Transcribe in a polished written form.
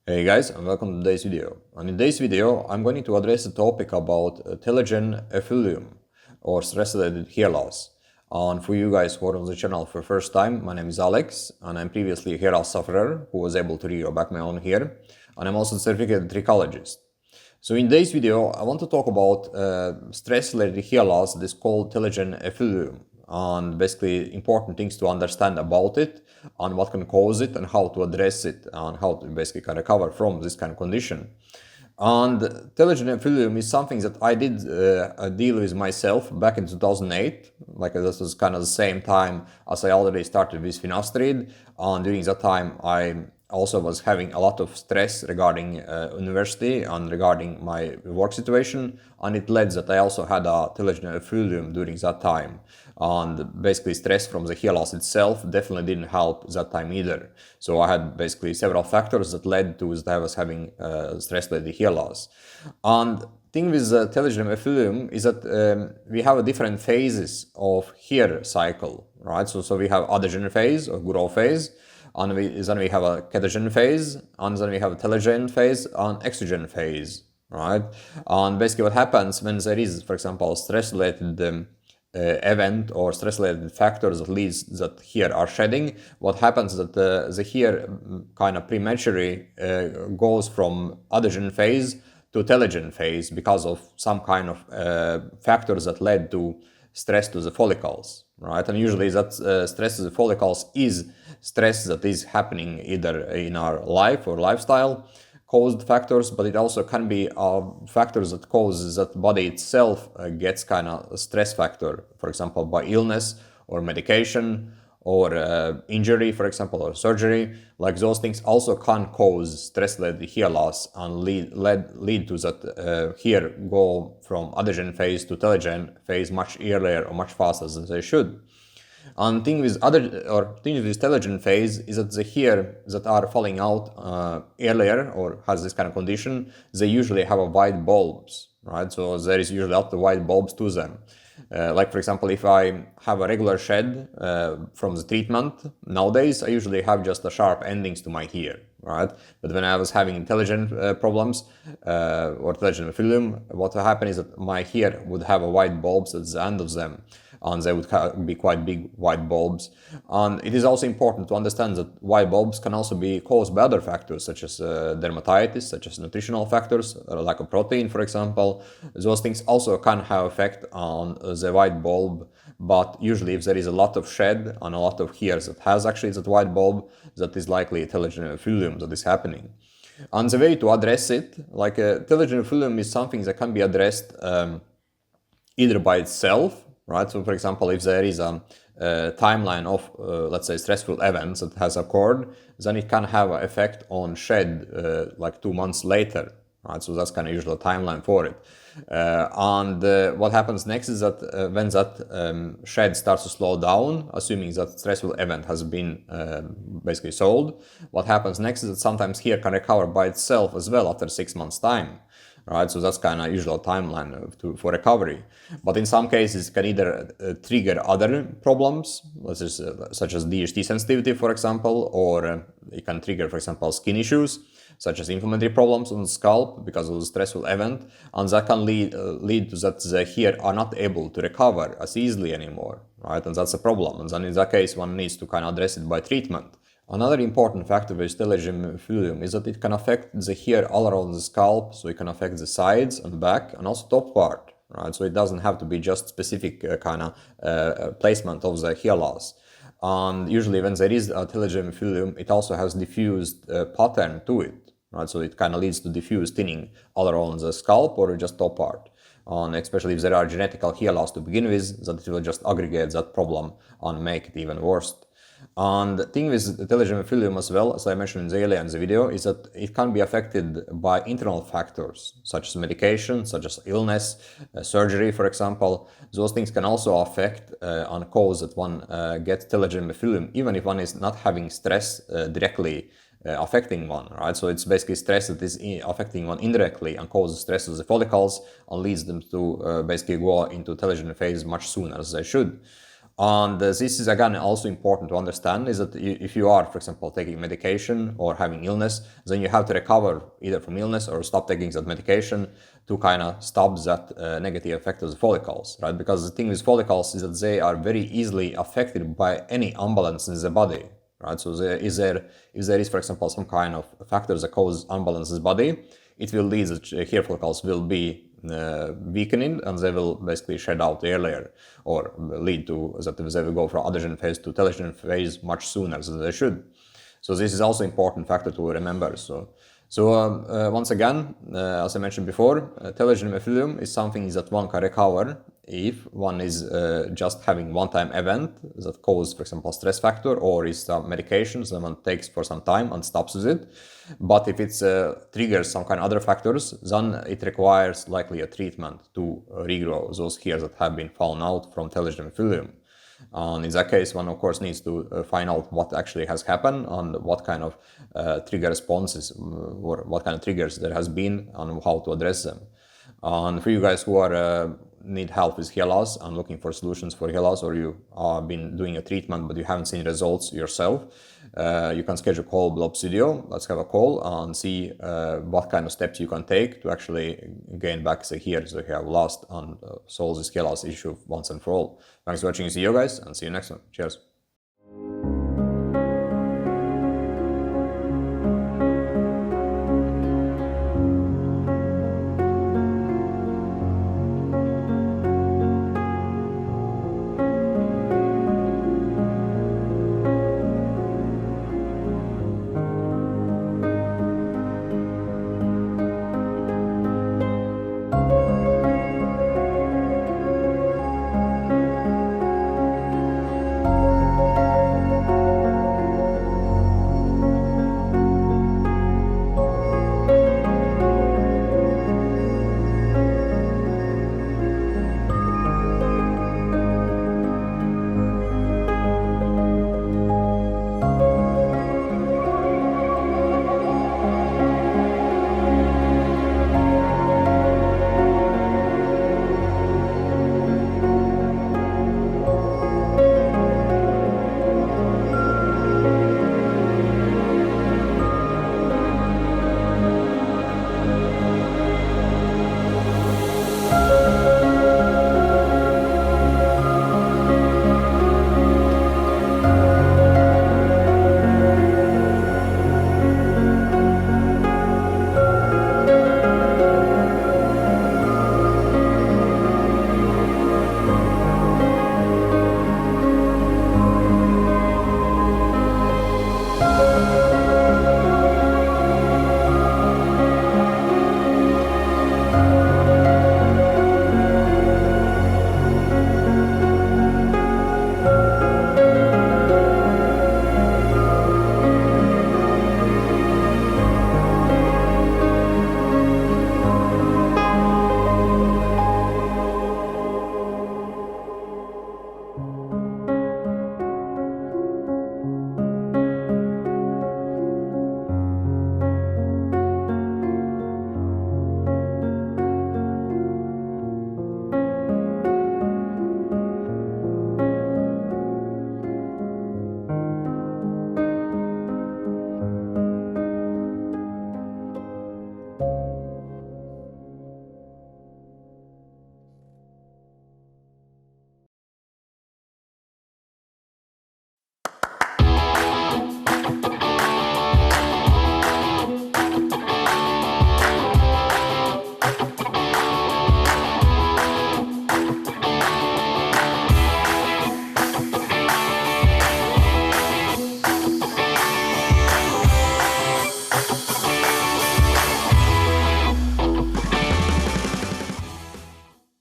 Hey guys, and welcome to today's video. And in today's video, I'm going to address a topic about telogen effluvium or stress-related hair loss. And for you guys who are on the channel for the first time, my name is Alex, and I'm previously a hair loss sufferer who was able to regrow back my own hair, and I'm also a certificated trichologist. So in today's video, I want to talk about stress-related hair loss that is called telogen effluvium, and basically important things to understand about it and what can cause it and how to address it and how to basically kind of recover from this kind of condition. And telogen effluvium is something that I did deal with myself back in 2008. Like this was kind of the same time as I already started with finasteride, and during that time I also was having a lot of stress regarding university and regarding my work situation, and it led that I also had a telogen effluvium during that time. And basically stress from the hair loss itself definitely didn't help that time either. So I had basically several factors that led to that I was having stress-related hair loss. And thing with telogen effluvium is that we have different phases of hair cycle, right? So we have adress phase or growth phase, and then we have a catagen phase, and then we have a telogen phase and exogen phase, right? And basically what happens when there is, for example, stress-related event or stress-related factors that leads that hair are shedding, what happens is that the hair kind of prematurely goes from adress phase to telogen phase because of some kind of factors that led to stress to the follicles, right? And usually that stress to the follicles is stress that is happening either in our life or lifestyle caused factors, but it also can be factors that causes that body itself gets kind of a stress factor, for example, by illness or medication or injury, for example, or surgery. Like those things also can cause stress-related hair loss and lead to that hair go from adress phase to telogen phase much earlier or much faster than they should. And thing with telogen phase is that the hair that are falling out earlier or has this kind of condition, they usually have a white bulbs, right? So there is usually a lot of white bulbs to them. Like for example, if I have a regular shed from the treatment, nowadays I usually have just the sharp endings to my hair, right? But when I was having telogen problems or telogen effluvium, what would happen is that my hair would have a white bulbs at the end of them, and they would be quite big white bulbs. And it is also important to understand that white bulbs can also be caused by other factors such as dermatitis, such as nutritional factors, lack of protein, for example. Those things also can have effect on the white bulb, but usually if there is a lot of shed and a lot of hairs that has actually that white bulb, that is likely telogen effluvium that is happening. And the way to address it, like telogen effluvium is something that can be addressed either by itself, right? So for example, if there is a timeline of, let's say, stressful events that has occurred, then it can have an effect on shed like 2 months later, right? So that's kind of usual timeline for it. And what happens next is that when that shed starts to slow down, assuming that stressful event has been basically solved, what happens next is that sometimes hair can recover by itself as well after 6 months' time. Right, so that's kind of usual timeline for recovery. But in some cases, it can either trigger other problems, such as DHT sensitivity, for example, or it can trigger, for example, skin issues, such as inflammatory problems on the scalp because of the stressful event, and that can lead to that the hair are not able to recover as easily anymore, right? And that's a problem. And then in that case, one needs to kind of address it by treatment. Another important factor with telogen effluvium is that it can affect the hair all around the scalp, so it can affect the sides and back and also top part, right? So it doesn't have to be just specific kind of placement of the hair loss. And usually when there is a telogen effluvium, it also has diffused pattern to it, right? So it kind of leads to diffuse thinning all around the scalp or just top part. And especially if there are genetic hair loss to begin with, that it will just aggregate that problem and make it even worse. And the thing with telogen effluvium as well, as I mentioned earlier in the video, is that it can be affected by internal factors, such as medication, such as illness, surgery, for example. Those things can also affect and cause that one gets telogen effluvium, even if one is not having stress directly affecting one, right? So it's basically stress that is affecting one indirectly and causes stress to the follicles and leads them to basically go into telogen phase much sooner as they should. And this is again also important to understand, is that if you are, for example, taking medication or having illness, then you have to recover either from illness or stop taking that medication to kind of stop that negative effect of the follicles, right? Because the thing with follicles is that they are very easily affected by any imbalance in the body, right? So if there is, for example, some kind of factors that cause imbalance in the body, it will lead that hair follicles will be weakening, and they will basically shed out earlier, or lead to that they will go from adhesion phase to telogen phase much sooner than they should. So this is also important factor to remember. So once again, as I mentioned before, telogen effluvium is something that one can recover if one is just having one-time event that causes, for example, stress factor, or is some medications that one takes for some time and stops with it. But if it triggers some kind of other factors, then it requires likely a treatment to regrow those hairs that have been fallen out from telogen effluvium. And in that case, one of course needs to find out what actually has happened and what kind of trigger responses or what kind of triggers there has been and how to address them. And for you guys who are need help with hair loss and looking for solutions for hair loss, or you have been doing a treatment but you haven't seen results yourself, you can schedule a call below this video. Let's have a call and see what kind of steps you can take to actually gain back the hairs that you have lost and solve this hair loss issue once and for all. Thanks for watching this video, guys, and see you next one. Cheers.